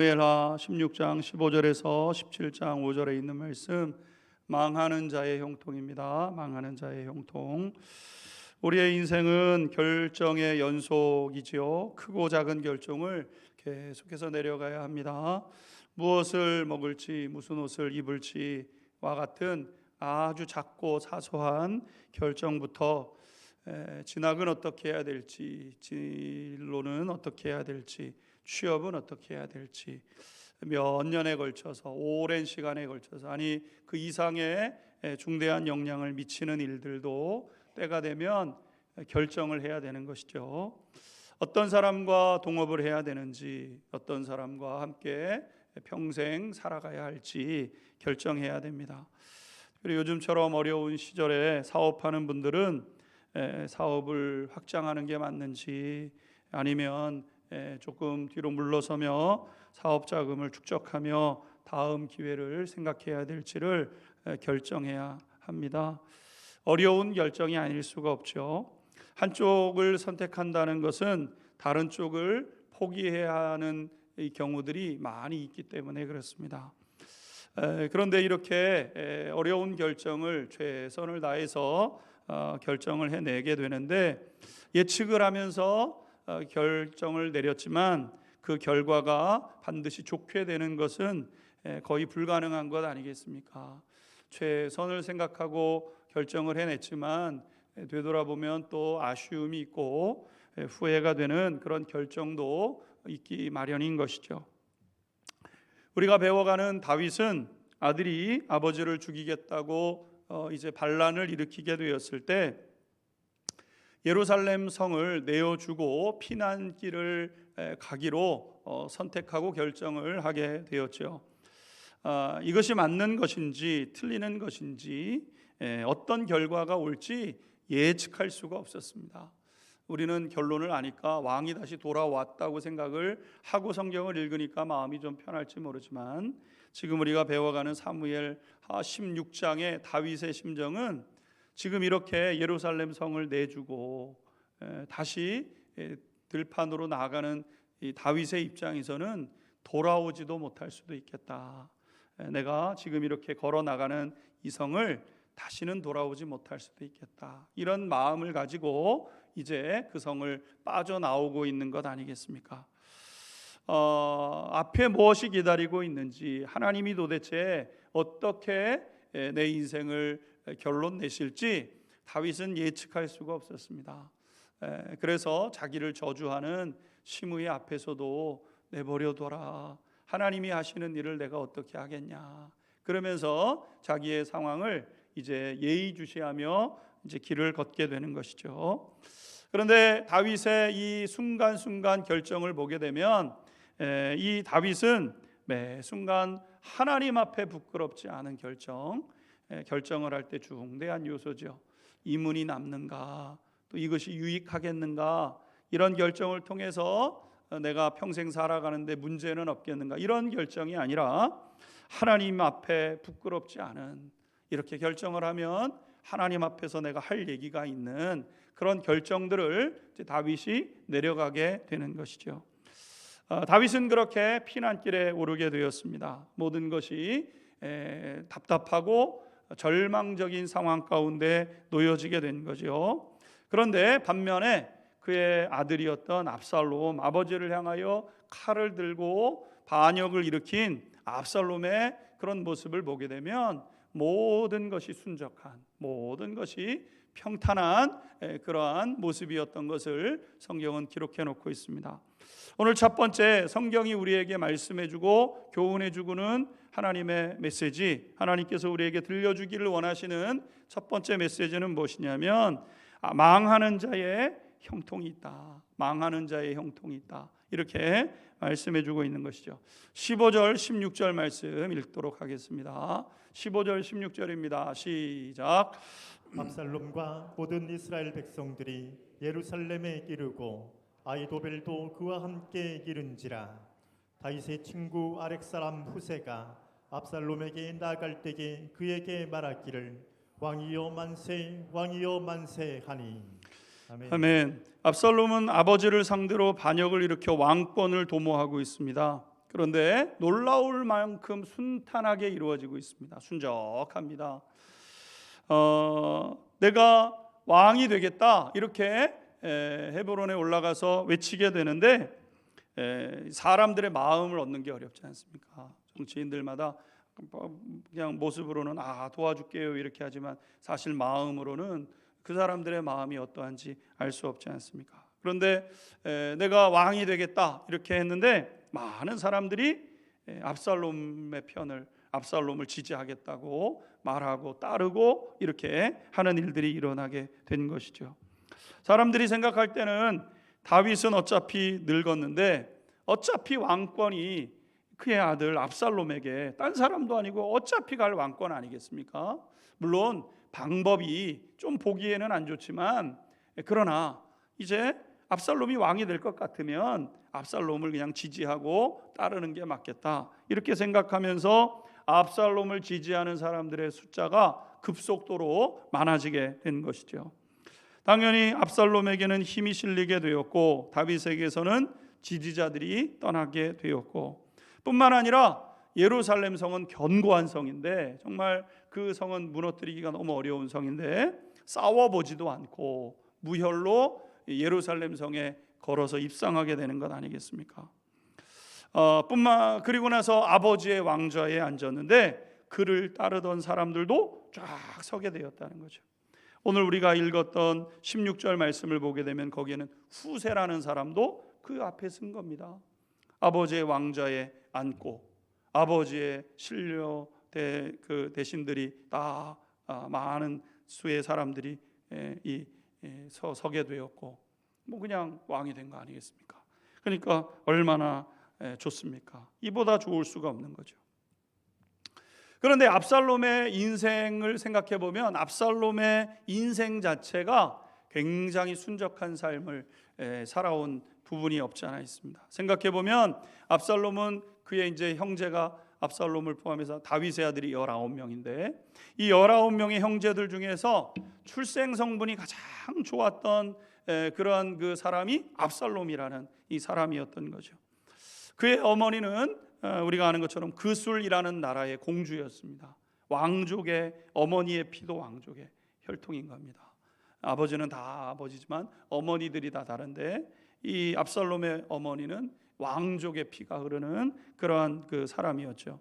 사무엘하 16장 15절에서 17장 5절에 있는 말씀, 망하는 자의 형통입니다. 망하는 자의 형통. 우리의 인생은 결정의 연속이지요. 크고 작은 결정을 계속해서 내려가야 합니다. 무엇을 먹을지, 무슨 옷을 입을지와 같은 아주 작고 사소한 결정부터 진학은 어떻게 해야 될지, 진로는 어떻게 해야 될지, 취업은 어떻게 해야 될지, 몇 년에 걸쳐서, 오랜 시간에 걸쳐서, 아니 그 이상의 중대한 영향을 미치는 일들도 때가 되면 결정을 해야 되는 것이죠. 어떤 사람과 동업을 해야 되는지, 어떤 사람과 함께 평생 살아가야 할지 결정해야 됩니다. 그리고 요즘처럼 어려운 시절에 사업하는 분들은 사업을 확장하는 게 맞는지, 아니면 조금 뒤로 물러서며 사업 자금을 축적하며 다음 기회를 생각해야 될지를 결정해야 합니다. 어려운 결정이 아닐 수가 없죠. 한쪽을 선택한다는 것은 다른 쪽을 포기해야 하는 경우들이 많이 있기 때문에 그렇습니다. 그런데 이렇게 어려운 결정을 최선을 다해서 결정을 해내게 되는데, 예측을 하면서 결정을 내렸지만 그 결과가 반드시 좋게 되는 것은 거의 불가능한 것 아니겠습니까? 최선을 생각하고 결정을 해냈지만 되돌아보면 또 아쉬움이 있고 후회가 되는 그런 결정도 있기 마련인 것이죠. 우리가 배워가는 다윗은 아들이 아버지를 죽이겠다고 이제 반란을 일으키게 되었을 때 예루살렘 성을 내어주고 피난길을 가기로 선택하고 결정을 하게 되었죠. 이것이 맞는 것인지 틀리는 것인지, 어떤 결과가 올지 예측할 수가 없었습니다. 우리는 결론을 아니까 왕이 다시 돌아왔다고 생각을 하고 성경을 읽으니까 마음이 좀 편할지 모르지만, 지금 우리가 배워가는 사무엘하 16장의 다윗의 심정은 지금 이렇게 예루살렘 성을 내주고 다시 들판으로 나아가는 이 다윗의 입장에서는 돌아오지도 못할 수도 있겠다. 내가 지금 이렇게 걸어 나가는 이 성을 다시는 돌아오지 못할 수도 있겠다. 이런 마음을 가지고 이제 그 성을 빠져나오고 있는 것 아니겠습니까? 앞에 무엇이 기다리고 있는지, 하나님이 도대체 어떻게 내 인생을 결론 내실지 다윗은 예측할 수가 없었습니다. 그래서 자기를 저주하는 시므의 앞에서도 내버려둬라, 하나님이 하시는 일을 내가 어떻게 하겠냐, 그러면서 자기의 상황을 이제 예의주시하며 이제 길을 걷게 되는 것이죠. 그런데 다윗의 이 순간순간 결정을 보게 되면 이 다윗은 매 순간 하나님 앞에 부끄럽지 않은 결정을 할 때 중대한 요소죠. 이문이 남는가, 또 이것이 유익하겠는가, 이런 결정을 통해서 내가 평생 살아가는데 문제는 없겠는가, 이런 결정이 아니라 하나님 앞에 부끄럽지 않은, 이렇게 결정을 하면 하나님 앞에서 내가 할 얘기가 있는 그런 결정들을 다윗이 내려가게 되는 것이죠. 다윗은 그렇게 피난길에 오르게 되었습니다. 모든 것이 답답하고 절망적인 상황 가운데 놓여지게 된 거죠. 그런데 반면에 그의 아들이었던 압살롬, 아버지를 향하여 칼을 들고 반역을 일으킨 압살롬의 그런 모습을 보게 되면 모든 것이 순적한, 모든 것이 평탄한 그러한 모습이었던 것을 성경은 기록해 놓고 있습니다. 오늘 첫 번째, 성경이 우리에게 말씀해주고 교훈해주고는 하나님의 메시지, 하나님께서 우리에게 들려주기를 원하시는 첫 번째 메시지는 무엇이냐면, 망하는 자의 형통이 있다, 망하는 자의 형통이 있다, 이렇게 말씀해주고 있는 것이죠. 15절 16절 말씀 읽도록 하겠습니다. 15절 16절입니다. 시작. 압살롬과 모든 이스라엘 백성들이 예루살렘에 이르고 아히도벨도 그와 함께 이른지라. 다윗의 친구 아렉 사람 후세가 압살롬에게 나갈 때에 그에게 말하기를 왕이여 만세, 왕이여 만세 하니. 아멘. 아멘. 압살롬은 아버지를 상대로 반역을 일으켜 왕권을 도모하고 있습니다. 그런데 놀라울 만큼 순탄하게 이루어지고 있습니다. 순적합니다. 내가 왕이 되겠다 이렇게 헤브론에 올라가서 외치게 되는데 사람들의 마음을 얻는 게 어렵지 않습니까? 정치인들마다 그냥 모습으로는 도와줄게요 이렇게 하지만 사실 마음으로는 그 사람들의 마음이 어떠한지 알 수 없지 않습니까? 그런데 내가 왕이 되겠다 이렇게 했는데 많은 사람들이 압살롬의 편을, 압살롬을 지지하겠다고 말하고 따르고 이렇게 하는 일들이 일어나게 된 것이죠. 사람들이 생각할 때는 다윗은 어차피 늙었는데 어차피 왕권이 그의 아들 압살롬에게, 딴 사람도 아니고 어차피 갈 왕권 아니겠습니까? 물론 방법이 좀 보기에는 안 좋지만, 그러나 이제 압살롬이 왕이 될 것 같으면 압살롬을 그냥 지지하고 따르는 게 맞겠다 이렇게 생각하면서 압살롬을 지지하는 사람들의 숫자가 급속도로 많아지게 된 것이죠. 당연히 압살롬에게는 힘이 실리게 되었고 다윗에게서는 지지자들이 떠나게 되었고, 뿐만 아니라 예루살렘 성은 견고한 성인데, 정말 그 성은 무너뜨리기가 너무 어려운 성인데 싸워보지도 않고 무혈로 예루살렘 성에 걸어서 입성하게 되는 것 아니겠습니까? 그리고 나서 아버지의 왕좌에 앉았는데 그를 따르던 사람들도 쫙 서게 되었다는 거죠. 오늘 우리가 읽었던 16절 말씀을 보게 되면 거기에는 후세라는 사람도 그 앞에 쓴 겁니다. 아버지의 왕좌에 앉고 아버지의 신료 그 대신들이 다 많은 수의 사람들이 서게 되었고, 뭐 그냥 왕이 된 거 아니겠습니까? 그러니까 얼마나 좋습니까? 이보다 좋을 수가 없는 거죠. 그런데 압살롬의 인생을 생각해 보면 압살롬의 인생 자체가 굉장히 순적한 삶을 살아온 부분이 없지 않아 있습니다. 생각해 보면 압살롬은 그의 이제 형제가 압살롬을 포함해서 다윗의 아들이 19명인데 이 19명의 형제들 중에서 출생 성분이 가장 좋았던 그런 그 사람이 압살롬이라는 이 사람이었던 거죠. 그의 어머니는 우리가 아는 것처럼 그술이라는 나라의 공주였습니다. 왕족의 어머니의 피도 왕족의 혈통인 겁니다. 아버지는 다 아버지지만 어머니들이 다 다른데 이 압살롬의 어머니는 왕족의 피가 흐르는 그러한 그 사람이었죠.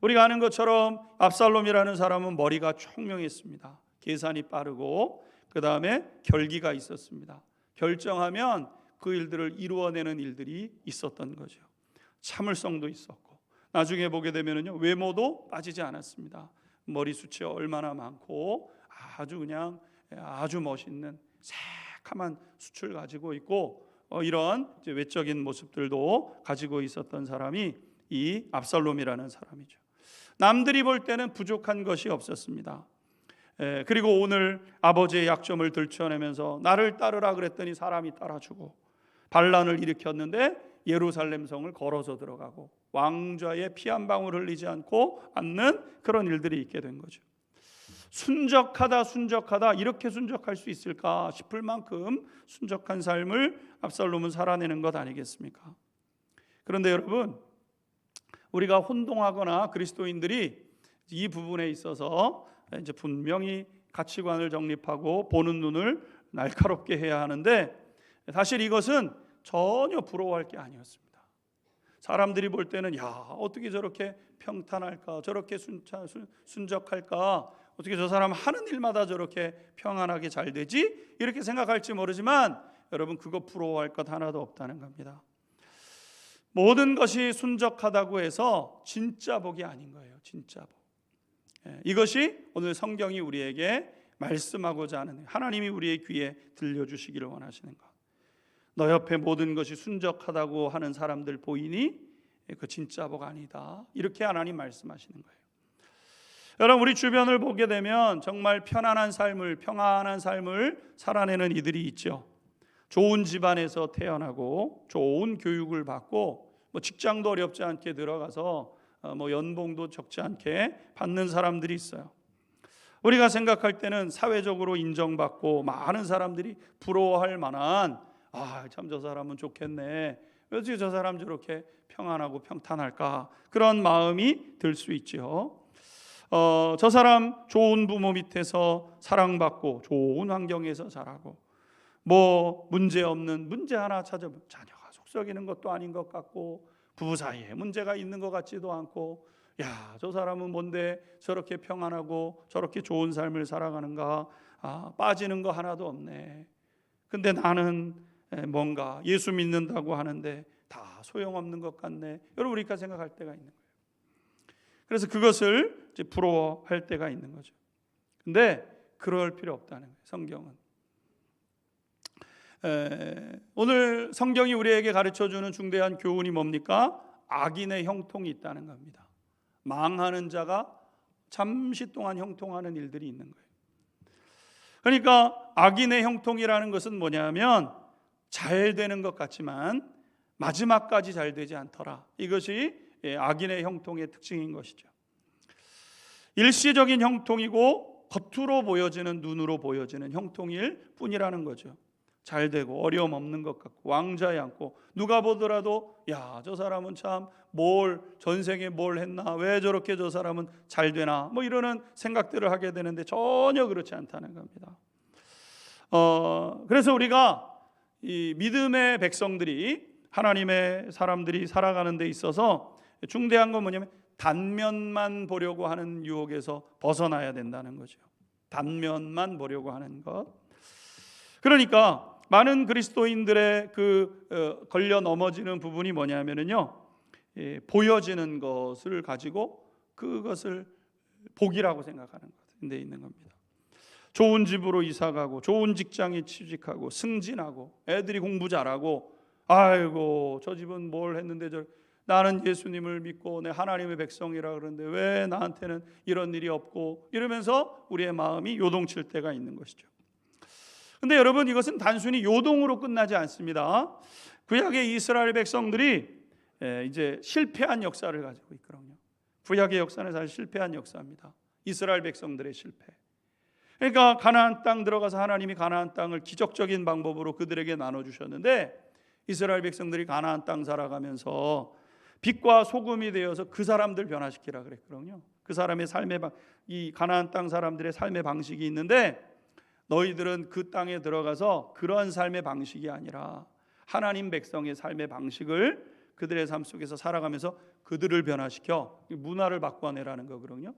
우리가 아는 것처럼 압살롬이라는 사람은 머리가 총명했습니다. 계산이 빠르고 그 다음에 결기가 있었습니다. 결정하면 그 일들을 이루어내는 일들이 있었던 거죠. 참을성도 있었고 나중에 보게 되면요 외모도 빠지지 않았습니다. 머리숱이 얼마나 많고 아주 멋있는 새카만 숱을 가지고 있고 이런 이제 외적인 모습들도 가지고 있었던 사람이 이 압살롬이라는 사람이죠. 남들이 볼 때는 부족한 것이 없었습니다. 그리고 오늘 아버지의 약점을 들춰내면서 나를 따르라 그랬더니 사람이 따라주고, 반란을 일으켰는데 예루살렘 성을 걸어서 들어가고 왕좌에 피 한 방울 흘리지 않고 앉는 그런 일들이 있게 된 거죠. 순적하다 이렇게 순적할 수 있을까 싶을 만큼 순적한 삶을 압살롬은 살아내는 것 아니겠습니까? 그런데 여러분, 우리가 혼동하거나 그리스도인들이 이 부분에 있어서 이제 분명히 가치관을 정립하고 보는 눈을 날카롭게 해야 하는데, 사실 이것은 전혀 부러워할 게 아니었습니다. 사람들이 볼 때는 어떻게 저렇게 평탄할까, 저렇게 순적할까, 어떻게 저 사람 하는 일마다 저렇게 평안하게 잘 되지? 이렇게 생각할지 모르지만 여러분, 그거 부러워할 것 하나도 없다는 겁니다. 모든 것이 순적하다고 해서 진짜 복이 아닌 거예요. 진짜 복. 이것이 오늘 성경이 우리에게 말씀하고자 하는, 하나님이 우리의 귀에 들려주시기를 원하시는 것. 너 옆에 모든 것이 순적하다고 하는 사람들 보이니? 그 진짜 복 아니다. 이렇게 하나님 말씀하시는 거예요. 여러분, 우리 주변을 보게 되면 정말 평안한 삶을 살아내는 이들이 있죠. 좋은 집안에서 태어나고 좋은 교육을 받고 직장도 어렵지 않게 들어가서 연봉도 적지 않게 받는 사람들이 있어요. 우리가 생각할 때는 사회적으로 인정받고 많은 사람들이 부러워할 만한 참 저 사람은 좋겠네, 어떻게 저 사람 저렇게 평안하고 평탄할까? 그런 마음이 들 수 있죠. 저 사람 좋은 부모 밑에서 사랑받고 좋은 환경에서 자라고 뭐 문제 하나 찾아보면 자녀가 속썩이는 것도 아닌 것 같고 부부 사이에 문제가 있는 것 같지도 않고, 야, 저 사람은 뭔데 저렇게 평안하고 저렇게 좋은 삶을 살아가는가? 빠지는 거 하나도 없네. 근데 나는 뭔가 예수 믿는다고 하는데 다 소용없는 것 같네. 여러분, 우리가 생각할 때가 있는 거예요. 그래서 그것을 이제 부러워할 때가 있는 거죠. 근데 그럴 필요 없다는 거예요. 성경은 오늘 성경이 우리에게 가르쳐주는 중대한 교훈이 뭡니까? 악인의 형통이 있다는 겁니다. 망하는 자가 잠시 동안 형통하는 일들이 있는 거예요. 그러니까 악인의 형통이라는 것은 뭐냐면 잘 되는 것 같지만 마지막까지 잘 되지 않더라. 이것이 악인의 형통의 특징인 것이죠. 일시적인 형통이고 겉으로 보여지는, 눈으로 보여지는 형통일 뿐이라는 거죠. 잘 되고 어려움 없는 것 같고 왕자에 앉고 누가 보더라도 야, 저 사람은 참 전생에 뭘 했나, 왜 저렇게 저 사람은 잘 되나, 뭐 이러는 생각들을 하게 되는데 전혀 그렇지 않다는 겁니다. 그래서 우리가 이 믿음의 백성들이, 하나님의 사람들이 살아가는 데 있어서 중대한 건 뭐냐면 단면만 보려고 하는 유혹에서 벗어나야 된다는 거죠. 단면만 보려고 하는 것. 그러니까 많은 그리스도인들의 걸려 넘어지는 부분이 뭐냐면요, 보여지는 것을 가지고 그것을 복이라고 생각하는 데 있는 겁니다. 좋은 집으로 이사가고 좋은 직장에 취직하고 승진하고 애들이 공부 잘하고, 아이고 저 집은 뭘 했는데 나는 예수님을 믿고 내 하나님의 백성이라 그러는데 왜 나한테는 이런 일이 없고, 이러면서 우리의 마음이 요동칠 때가 있는 것이죠. 근데 여러분, 이것은 단순히 요동으로 끝나지 않습니다. 구약의 이스라엘 백성들이 이제 실패한 역사를 가지고 있거든요. 구약의 역사는 사실 실패한 역사입니다. 이스라엘 백성들의 실패. 그러니까 가나안 땅 들어가서 하나님이 가나안 땅을 기적적인 방법으로 그들에게 나눠주셨는데, 이스라엘 백성들이 가나안 땅 살아가면서 빛과 소금이 되어서 그 사람들 변화시키라 그랬거든요. 그 사람의 이 가나안 땅 사람들의 삶의 방식이 있는데, 너희들은 그 땅에 들어가서 그런 삶의 방식이 아니라 하나님 백성의 삶의 방식을 그들의 삶 속에서 살아가면서 그들을 변화시켜 문화를 바꿔내라는 거거든요.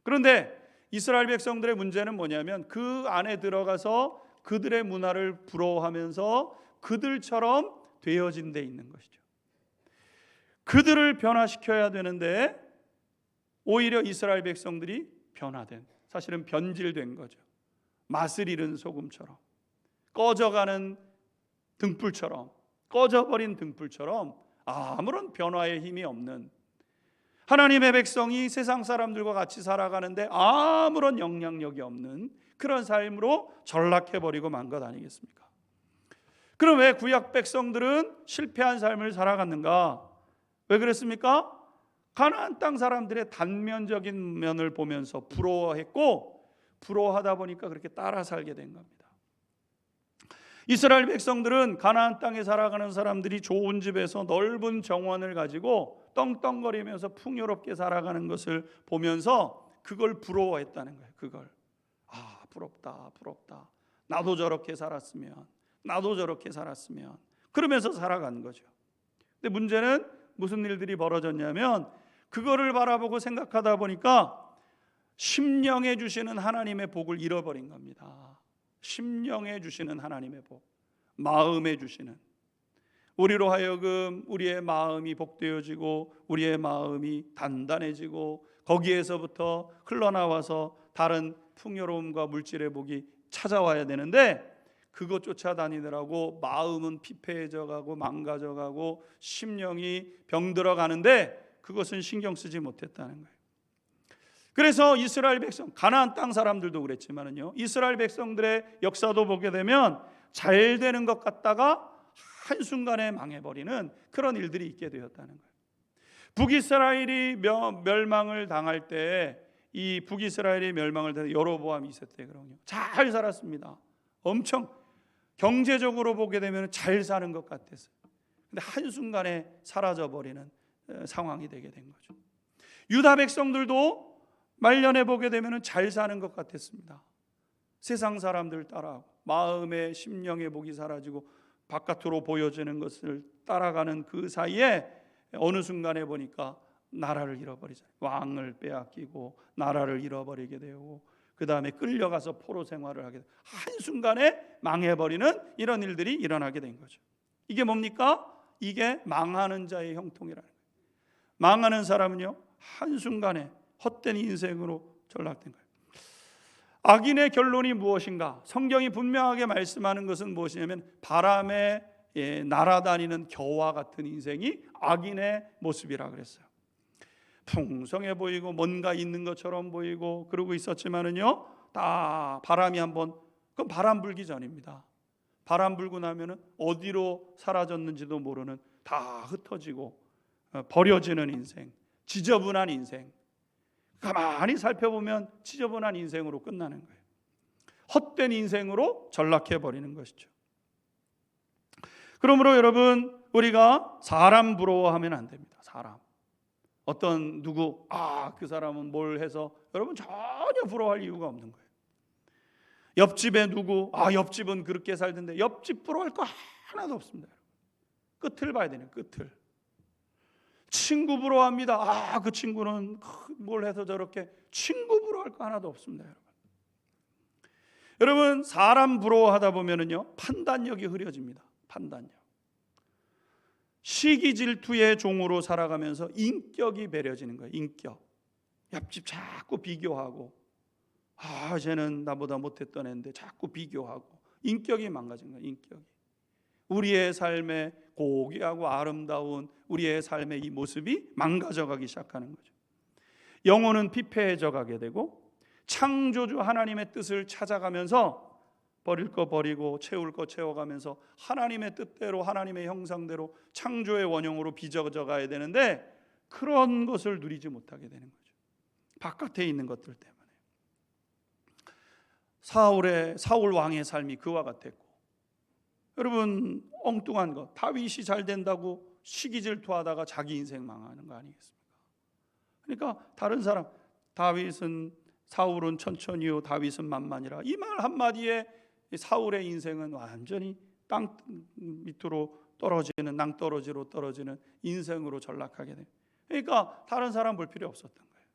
그런데 이스라엘 백성들의 문제는 뭐냐면 그 안에 들어가서 그들의 문화를 부러워하면서 그들처럼 되어진 데 있는 것이죠. 그들을 변화시켜야 되는데 오히려 이스라엘 백성들이 변화된, 사실은 변질된 거죠. 맛을 잃은 소금처럼, 꺼져가는 등불처럼, 꺼져버린 등불처럼 아무런 변화의 힘이 없는, 하나님의 백성이 세상 사람들과 같이 살아가는데 아무런 영향력이 없는 그런 삶으로 전락해버리고 만 것 아니겠습니까? 그럼 왜 구약 백성들은 실패한 삶을 살아갔는가? 왜 그랬습니까? 가나안 땅 사람들의 단면적인 면을 보면서 부러워했고, 부러워하다 보니까 그렇게 따라 살게 된 겁니다. 이스라엘 백성들은 가나안 땅에 살아가는 사람들이 좋은 집에서 넓은 정원을 가지고 떵떵거리면서 풍요롭게 살아가는 것을 보면서 그걸 부러워했다는 거예요. 그걸 부럽다, 나도 저렇게 살았으면, 그러면서 살아간 거죠. 근데 문제는 무슨 일들이 벌어졌냐면, 그거를 바라보고 생각하다 보니까 심령에 주시는 하나님의 복을 잃어버린 겁니다. 심령에 주시는 하나님의 복, 마음에 주시는, 우리로 하여금 우리의 마음이 복되어지고 우리의 마음이 단단해지고 거기에서부터 흘러나와서 다른 풍요로움과 물질의 복이 찾아와야 되는데, 그것 쫓아다니느라고 마음은 피폐해져 가고 망가져 가고 심령이 병들어 가는데 그것은 신경 쓰지 못했다는 거예요. 그래서 이스라엘 백성, 가나안 땅 사람들도 그랬지만은요, 이스라엘 백성들의 역사도 보게 되면 잘 되는 것 같다가 한순간에 망해버리는 그런 일들이 있게 되었다는 거예요. 북이스라엘이 멸망을 당할 때, 이 북이스라엘이 멸망을 당할 때 여로보암이 있었대요. 잘 살았습니다. 엄청 경제적으로 보게 되면 잘 사는 것 같았어요. 근데 한순간에 사라져버리는 상황이 되게 된 거죠. 유다 백성들도 말년에 보게 되면 잘 사는 것 같았습니다. 세상 사람들 따라하고 마음의 심령의 복이 사라지고 바깥으로 보여지는 것을 따라가는 그 사이에 어느 순간에 보니까 나라를 잃어버리잖아요. 왕을 빼앗기고 나라를 잃어버리게 되고 그 다음에 끌려가서 포로 생활을 하게 되고 한순간에 망해버리는 이런 일들이 일어나게 된 거죠. 이게 뭡니까? 이게 망하는 자의 형통이라는 거예요. 망하는 사람은요 한순간에 헛된 인생으로 전락된 거예요. 악인의 결론이 무엇인가? 성경이 분명하게 말씀하는 것은 무엇이냐면 바람에 날아다니는 겨와 같은 인생이 악인의 모습이라 그랬어요. 풍성해 보이고 뭔가 있는 것처럼 보이고 그러고 있었지만은요 다 바람이 한번 그건 바람 불기 전입니다. 바람 불고 나면은 어디로 사라졌는지도 모르는 다 흩어지고 버려지는 인생, 지저분한 인생. 가만히 살펴보면 지저분한 인생으로 끝나는 거예요. 헛된 인생으로 전락해 버리는 것이죠. 그러므로 여러분 우리가 사람 부러워하면 안 됩니다. 사람 어떤 누구 그 사람은 뭘 해서 여러분 전혀 부러워할 이유가 없는 거예요. 옆집에 누구 옆집은 그렇게 살던데 옆집 부러워할 거 하나도 없습니다. 끝을 봐야 되는 끝을. 친구 부러워합니다. 그 친구는 뭘 해서 저렇게 친구 부러워할 거 하나도 없습니다. 여러분 사람 부러워하다 보면은요 판단력이 흐려집니다. 판단력. 시기 질투의 종으로 살아가면서 인격이 배려지는 거예요. 인격. 옆집 자꾸 비교하고 쟤는 나보다 못했던 애인데 자꾸 비교하고 인격이 망가진 거예요. 인격이. 우리의 삶의 고귀하고 아름다운 우리의 삶의 이 모습이 망가져가기 시작하는 거죠. 영혼은 피폐해져 가게 되고 창조주 하나님의 뜻을 찾아가면서 버릴 거 버리고 채울 거 채워가면서 하나님의 뜻대로 하나님의 형상대로 창조의 원형으로 빚어져 가야 되는데 그런 것을 누리지 못하게 되는 거죠. 바깥에 있는 것들 때문에. 사울 왕의 삶이 그와 같았고 여러분 엉뚱한 것 다윗이 잘 된다고 시기 질투하다가 자기 인생 망하는 거 아니겠습니까? 그러니까 다른 사람 다윗은 사울은 천천히요 다윗은 만만이라 이 말 한마디에 사울의 인생은 완전히 땅 밑으로 떨어지는 낭떠러지로 떨어지는 인생으로 전락하게 돼요. 그러니까 다른 사람 볼 필요 없었던 거예요.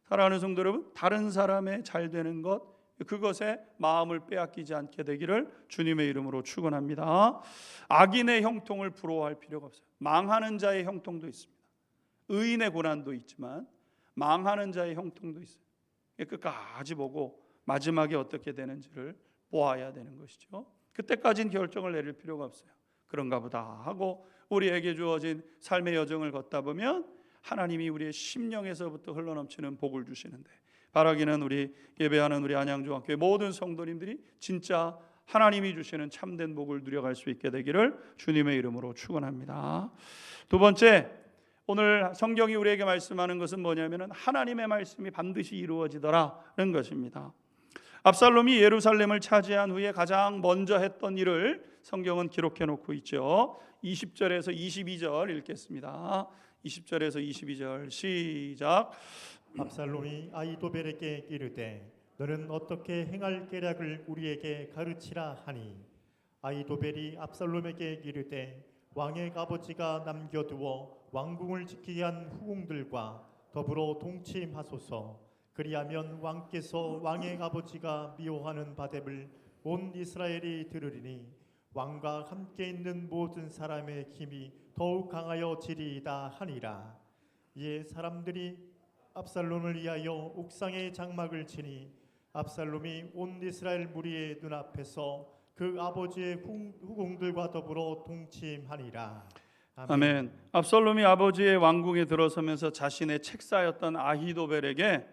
사랑하는 성도 여러분, 다른 사람의 잘 되는 것 그것에 마음을 빼앗기지 않게 되기를 주님의 이름으로 축원합니다. 악인의 형통을 부러워할 필요가 없어요. 망하는 자의 형통도 있습니다. 의인의 고난도 있지만 망하는 자의 형통도 있어요. 끝까지 보고 마지막에 어떻게 되는지를 보아야 되는 것이죠. 그때까지는 결정을 내릴 필요가 없어요. 그런가 보다 하고 우리에게 주어진 삶의 여정을 걷다 보면 하나님이 우리의 심령에서부터 흘러넘치는 복을 주시는데 바라기는 우리 예배하는 우리 안양중학교의 모든 성도님들이 진짜 하나님이 주시는 참된 복을 누려갈 수 있게 되기를 주님의 이름으로 축원합니다. 두 번째, 오늘 성경이 우리에게 말씀하는 것은 뭐냐면은 하나님의 말씀이 반드시 이루어지더라는 것입니다. 압살롬이 예루살렘을 차지한 후에 가장 먼저 했던 일을 성경은 기록해 놓고 있죠. 20절에서 22절 읽겠습니다. 20절에서 22절 시작. 압살롬이 아히도벨에게 이르되 너는 어떻게 행할 계략을 우리에게 가르치라 하니 아히도벨이 압살롬에게 이르되 왕의 아버지가 남겨두어 왕궁을 지키게 한 후궁들과 더불어 동침하소서. 그리하면 왕께서 왕의 아버지가 미워하는 바됨을 온 이스라엘이 들으리니 왕과 함께 있는 모든 사람의 힘이 더욱 강하여 지리이다 하니라. 이에 사람들이 압살롬을 위하여 옥상에 장막을 치니 압살롬이 온 이스라엘 무리의 눈앞에서 그 아버지의 후궁들과 더불어 동침하니라. 아멘. 압살롬이 아버지의 왕궁에 들어서면서 자신의 책사였던 아히도벨에게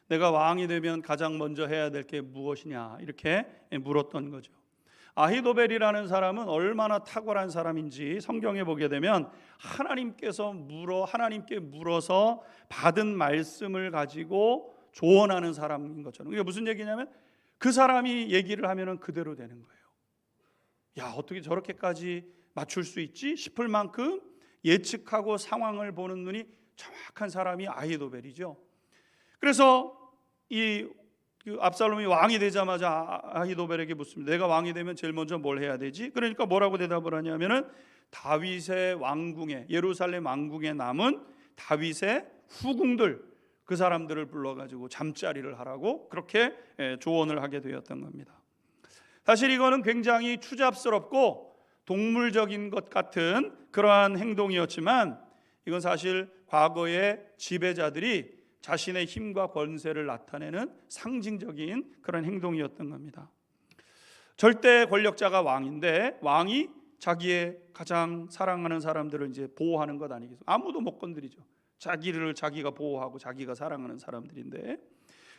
내가 왕이 되면 가장 먼저 해야 될 게 무엇이냐 이렇게 물었던 거죠. 아히도벨이라는 사람은 얼마나 탁월한 사람인지 성경에 보게 되면 하나님께 물어서 받은 말씀을 가지고 조언하는 사람인 것처럼. 이게 무슨 얘기냐면 그 사람이 얘기를 하면은 그대로 되는 거예요. 야, 어떻게 저렇게까지 맞출 수 있지 싶을 만큼 예측하고 상황을 보는 눈이 정확한 사람이 아히도벨이죠. 그래서 그 압살롬이 왕이 되자마자 아히도벨에게 묻습니다. 내가 왕이 되면 제일 먼저 뭘 해야 되지? 그러니까 뭐라고 대답을 하냐면은 다윗의 왕궁에, 예루살렘 왕궁에 남은 다윗의 후궁들, 그 사람들을 불러가지고 잠자리를 하라고 그렇게 조언을 하게 되었던 겁니다. 사실 이거는 굉장히 추잡스럽고 동물적인 것 같은 그러한 행동이었지만, 이건 사실 과거의 지배자들이 자신의 힘과 권세를 나타내는 상징적인 그런 행동이었던 겁니다. 절대 권력자가 왕인데 왕이 자기의 가장 사랑하는 사람들을 이제 보호하는 것 아니겠어요? 아무도 못 건드리죠. 자기를 자기가 보호하고 자기가 사랑하는 사람들인데,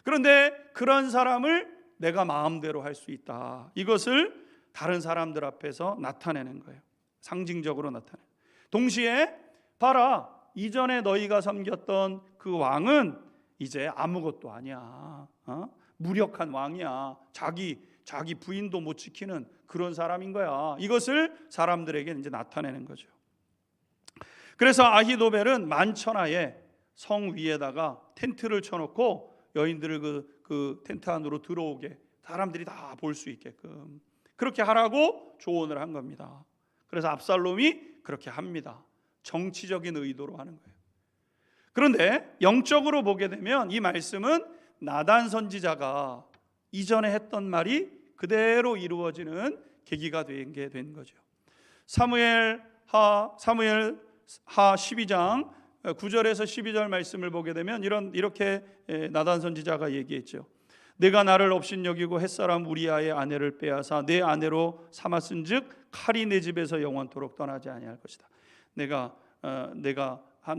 그런데 그런 사람을 내가 마음대로 할 수 있다, 이것을 다른 사람들 앞에서 나타내는 거예요. 상징적으로 나타내는. 동시에 봐라, 이전에 너희가 섬겼던 그 왕은 이제 아무것도 아니야. 무력한 왕이야. 자기 부인도 못 지키는 그런 사람인 거야. 이것을 사람들에게 이제 나타내는 거죠. 그래서 아히도벨은 만천하에 성 위에다가 텐트를 쳐놓고 여인들을 그 텐트 안으로 들어오게, 사람들이 다 볼 수 있게끔 그렇게 하라고 조언을 한 겁니다. 그래서 압살롬이 그렇게 합니다. 정치적인 의도로 하는 거예요. 그런데 영적으로 보게 되면 이 말씀은 나단 선지자가 이전에 했던 말이 그대로 이루어지는 계기가 된 거죠. 사무엘하 12장 9절에서 12절 말씀을 보게 되면 이렇게 나단 선지자가 얘기했죠. 내가 나를 업신여기고 햇사람 우리아의 아내를 빼앗아 내 아내로 삼았은즉 칼이 내 집에서 영원토록 떠나지 아니할 것이다. 내가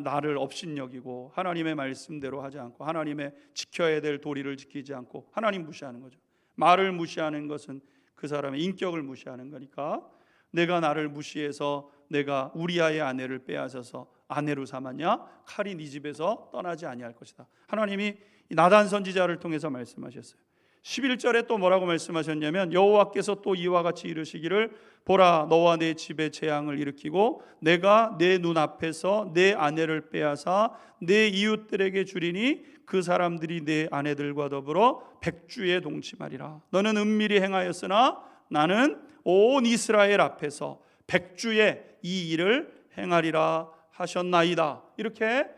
나를 업신여기고 하나님의 말씀대로 하지 않고 하나님의 지켜야 될 도리를 지키지 않고 하나님 무시하는 거죠. 말을 무시하는 것은 그 사람의 인격을 무시하는 거니까, 내가 나를 무시해서 내가 우리아의 아내를 빼앗아서 아내로 삼았냐? 칼이 네 집에서 떠나지 아니할 것이다. 하나님이 나단 선지자를 통해서 말씀하셨어요. 11절에 또 뭐라고 말씀하셨냐면, 여호와께서 또 이와 같이 이르시기를 보라, 너와 내 집에 재앙을 일으키고 내가 내 눈앞에서 내 아내를 빼앗아 내 이웃들에게 주리니 그 사람들이 내 아내들과 더불어 백주에 동침하리라. 너는 은밀히 행하였으나 나는 온 이스라엘 앞에서 백주에 이 일을 행하리라 하셨나이다. 이렇게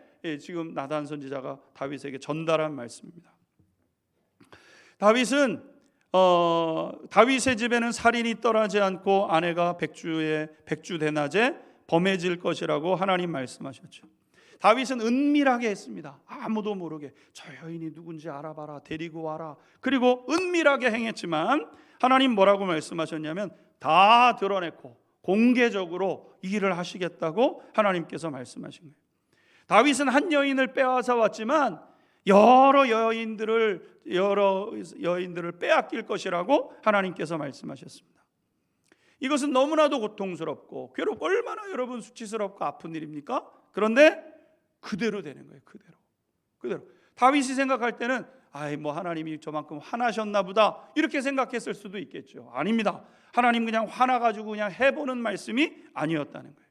지금 나단 선지자가 다윗에게 전달한 말씀입니다. 다윗의 집에는 살인이 떠나지 않고 아내가 백주 대낮에 범해질 것이라고 하나님 말씀하셨죠. 다윗은 은밀하게 했습니다. 아무도 모르게 저 여인이 누군지 알아봐라, 데리고 와라. 그리고 은밀하게 행했지만 하나님 뭐라고 말씀하셨냐면 다 드러냈고 공개적으로 이 일을 하시겠다고 하나님께서 말씀하신 거예요. 다윗은 한 여인을 빼앗아 왔지만 여러 여인들을 빼앗길 것이라고 하나님께서 말씀하셨습니다. 이것은 너무나도 고통스럽고 괴롭고 얼마나 여러분 수치스럽고 아픈 일입니까? 그런데 그대로 되는 거예요. 그대로. 다윗이 생각할 때는 하나님이 저만큼 화나셨나 보다 이렇게 생각했을 수도 있겠죠. 아닙니다. 하나님 그냥 화나가지고 그냥 해보는 말씀이 아니었다는 거예요.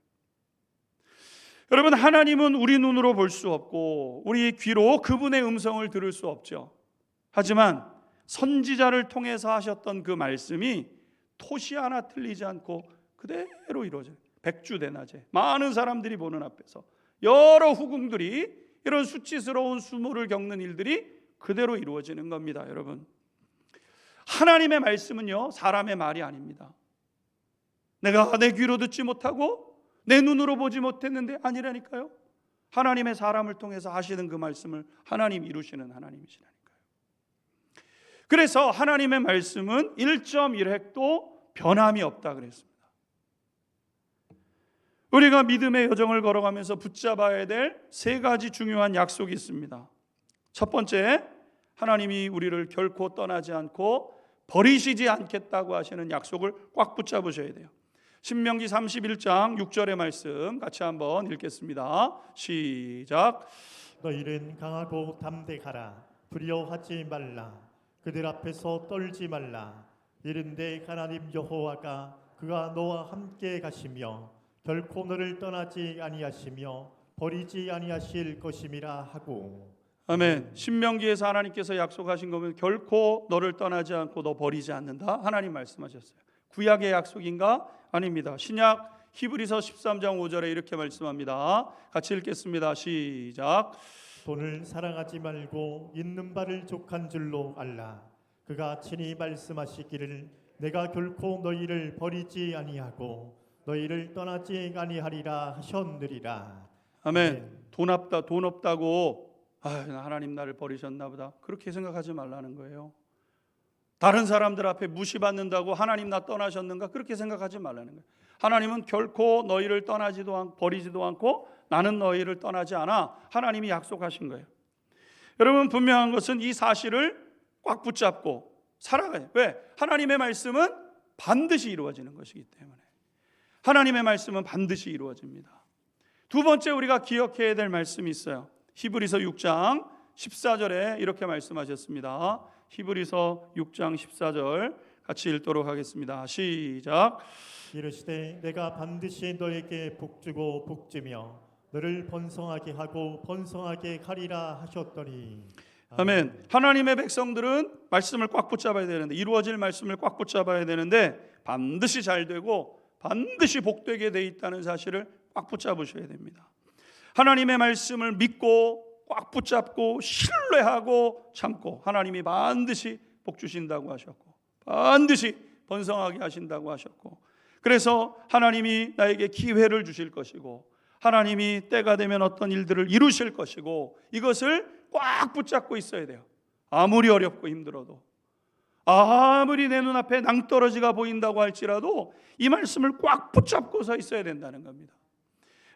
여러분, 하나님은 우리 눈으로 볼 수 없고 우리 귀로 그분의 음성을 들을 수 없죠. 하지만 선지자를 통해서 하셨던 그 말씀이 토시 하나 틀리지 않고 그대로 이루어져요. 백주대낮에 많은 사람들이 보는 앞에서 여러 후궁들이 이런 수치스러운 수모를 겪는 일들이 그대로 이루어지는 겁니다. 여러분, 하나님의 말씀은요 사람의 말이 아닙니다. 내가 내 귀로 듣지 못하고 내 눈으로 보지 못했는데 아니라니까요. 하나님의 사람을 통해서 하시는 그 말씀을 하나님 이루시는 하나님이시라니까요. 그래서 하나님의 말씀은 1.1획도 변함이 없다 그랬습니다. 우리가 믿음의 여정을 걸어가면서 붙잡아야 될 세 가지 중요한 약속이 있습니다. 첫 번째, 하나님이 우리를 결코 떠나지 않고 버리시지 않겠다고 하시는 약속을 꽉 붙잡으셔야 돼요. 신명기 31장 6절의 말씀 같이 한번 읽겠습니다. 시작. 너희는 강하고 담대하라. 두려워하지 말라. 그들 앞에서 떨지 말라. 이른데 하나님 여호와가 그가 너와 함께 가시며 결코 너를 떠나지 아니하시며 버리지 아니하실 것임이라 하고. 아멘. 신명기에서 하나님께서 약속하신 거면 결코 너를 떠나지 않고 너 버리지 않는다. 하나님 말씀하셨어요. 구약의 약속인가? 아닙니다. 신약 히브리서 13장 5절에 이렇게 말씀합니다. 같이 읽겠습니다. 시작. 돈을 사랑하지 말고 있는 바를 족한 줄로 알라. 그가 친히 말씀하시기를 내가 결코 너희를 버리지 아니하고 너희를 떠나지 아니하리라 하셨느니라. 아멘. 돈 없다고 하나님 나를 버리셨나 보다 그렇게 생각하지 말라는 거예요. 다른 사람들 앞에 무시받는다고 하나님 나 떠나셨는가 그렇게 생각하지 말라는 거예요. 하나님은 결코 너희를 떠나지도 않고 버리지도 않고 나는 너희를 떠나지 않아. 하나님이 약속하신 거예요. 여러분, 분명한 것은 이 사실을 꽉 붙잡고 살아가요. 왜? 하나님의 말씀은 반드시 이루어지는 것이기 때문에. 하나님의 말씀은 반드시 이루어집니다. 두 번째 우리가 기억해야 될 말씀이 있어요. 히브리서 6장 14절에 이렇게 말씀하셨습니다. 히브리서 6장 14절 같이 읽도록 하겠습니다. 시작. 이르시되 내가 반드시 너에게 복주고 복주며 너를 번성하게 하고 번성하게 하리라 하셨더니. 아멘. 하나님의 백성들은 말씀을 꽉 붙잡아야 되는데, 이루어질 말씀을 꽉 붙잡아야 되는데 반드시 잘 되고 반드시 복되게 돼 있다는 사실을 꽉 붙잡으셔야 됩니다. 하나님의 말씀을 믿고 꽉 붙잡고 신뢰하고 참고 하나님이 반드시 복 주신다고 하셨고 반드시 번성하게 하신다고 하셨고, 그래서 하나님이 나에게 기회를 주실 것이고 하나님이 때가 되면 어떤 일들을 이루실 것이고, 이것을 꽉 붙잡고 있어야 돼요. 아무리 어렵고 힘들어도, 아무리 내 눈앞에 낭떠러지가 보인다고 할지라도 이 말씀을 꽉 붙잡고 서 있어야 된다는 겁니다.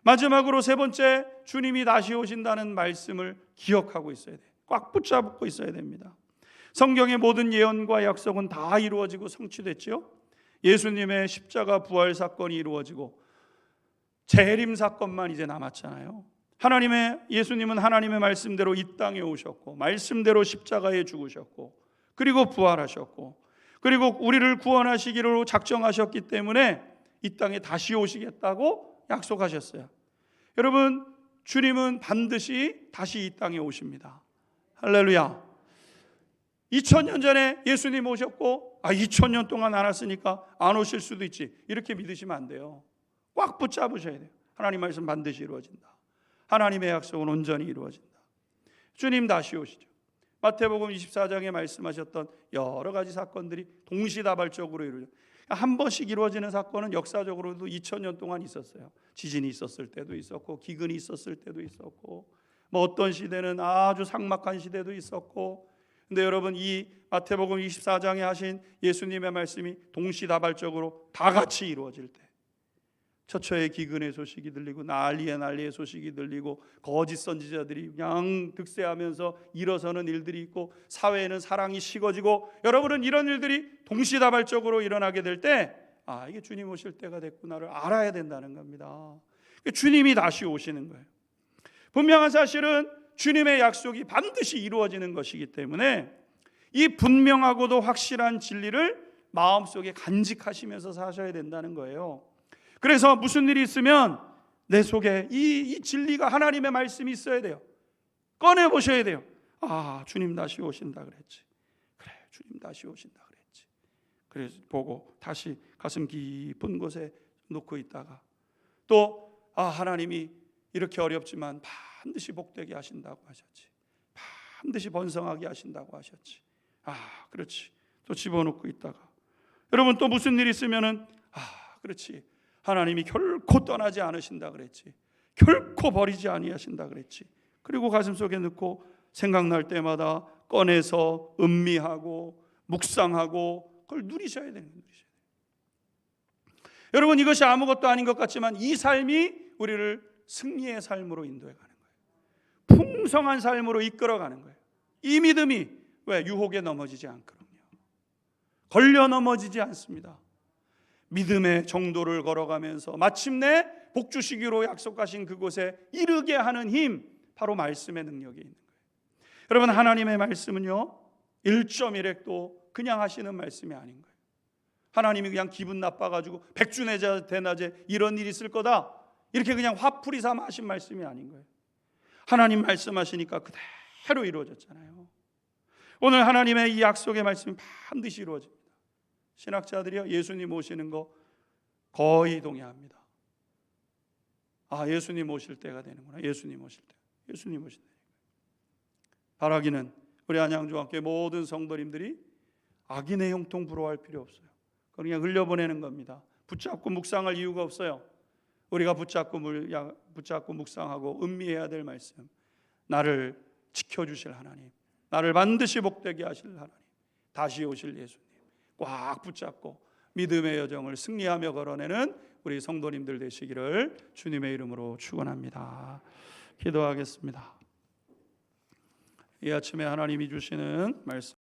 마지막으로 세 번째, 주님이 다시 오신다는 말씀을 기억하고 있어야 돼요. 꽉 붙잡고 있어야 됩니다. 성경의 모든 예언과 약속은 다 이루어지고 성취됐죠. 예수님의 십자가 부활 사건이 이루어지고 재림 사건만 이제 남았잖아요. 예수님은 하나님의 말씀대로 이 땅에 오셨고 말씀대로 십자가에 죽으셨고 그리고 부활하셨고 그리고 우리를 구원하시기로 작정하셨기 때문에 이 땅에 다시 오시겠다고 약속하셨어요. 여러분, 주님은 반드시 다시 이 땅에 오십니다. 할렐루야. 2000년 전에 예수님 오셨고 2000년 동안 안 왔으니까 안 오실 수도 있지, 이렇게 믿으시면 안 돼요. 꽉 붙잡으셔야 돼요. 하나님 말씀 반드시 이루어진다. 하나님의 약속은 온전히 이루어진다. 주님 다시 오시죠. 마태복음 24장에 말씀하셨던 여러 가지 사건들이 동시다발적으로 이루어져요. 한 번씩 이루어지는 사건은 역사적으로도 2000년 동안 있었어요. 지진이 있었을 때도 있었고 기근이 있었을 때도 있었고 어떤 시대는 아주 삭막한 시대도 있었고, 근데 여러분, 이 마태복음 24장에 하신 예수님의 말씀이 동시다발적으로 다 같이 이루어질 때, 처처의 기근의 소식이 들리고 난리의 소식이 들리고 거짓 선지자들이 그냥 득세하면서 일어서는 일들이 있고 사회에는 사랑이 식어지고, 여러분은 이런 일들이 동시다발적으로 일어나게 될 때 이게 주님 오실 때가 됐구나를 알아야 된다는 겁니다. 주님이 다시 오시는 거예요. 분명한 사실은 주님의 약속이 반드시 이루어지는 것이기 때문에 이 분명하고도 확실한 진리를 마음속에 간직하시면서 사셔야 된다는 거예요. 그래서 무슨 일이 있으면 내 속에 이 진리가, 하나님의 말씀이 있어야 돼요. 꺼내보셔야 돼요. 주님 다시 오신다 그랬지. 그래, 주님 다시 오신다 그랬지. 그래서 보고 다시 가슴 깊은 곳에 놓고 있다가 또 하나님이 이렇게 어렵지만 반드시 복되게 하신다고 하셨지. 반드시 번성하게 하신다고 하셨지. 그렇지. 또 집어넣고 있다가 여러분, 또 무슨 일이 있으면은 그렇지. 하나님이 결코 떠나지 않으신다 그랬지. 결코 버리지 아니하신다 그랬지. 그리고 가슴속에 넣고 생각날 때마다 꺼내서 음미하고 묵상하고 그걸 누리셔야 되는 거예요. 여러분, 이것이 아무것도 아닌 것 같지만 이 삶이 우리를 승리의 삶으로 인도해 가는 거예요. 풍성한 삶으로 이끌어가는 거예요. 이 믿음이 왜 유혹에 넘어지지 않거든요. 걸려 넘어지지 않습니다. 믿음의 정도를 걸어가면서 마침내 복 주시기로 약속하신 그곳에 이르게 하는 힘, 바로 말씀의 능력이 있는 거예요. 여러분, 하나님의 말씀은요 1.1획도 그냥 하시는 말씀이 아닌 거예요. 하나님이 그냥 기분 나빠가지고 백주내자 대낮에 이런 일이 있을 거다 이렇게 그냥 화풀이 삼아 하신 말씀이 아닌 거예요. 하나님 말씀하시니까 그대로 이루어졌잖아요. 오늘 하나님의 이 약속의 말씀이 반드시 이루어집니다. 신학자들이요, 예수님 오시는 거 거의 동의합니다. 아, 예수님 오실 때가 되는구나. 예수님 오실 때. 예수님 오실 때. 바라기는 우리 안양중학교의 모든 성도님들이 악인의 형통 부러워할 필요 없어요. 그냥 흘려보내는 겁니다. 붙잡고 묵상할 이유가 없어요. 우리가 붙잡고 묵상하고 음미해야 될 말씀, 나를 지켜주실 하나님, 나를 반드시 복되게 하실 하나님, 다시 오실 예수님 꽉 붙잡고 믿음의 여정을 승리하며 걸어내는 우리 성도님들 되시기를 주님의 이름으로 축원합니다. 기도하겠습니다. 이 아침에 하나님이 주시는 말씀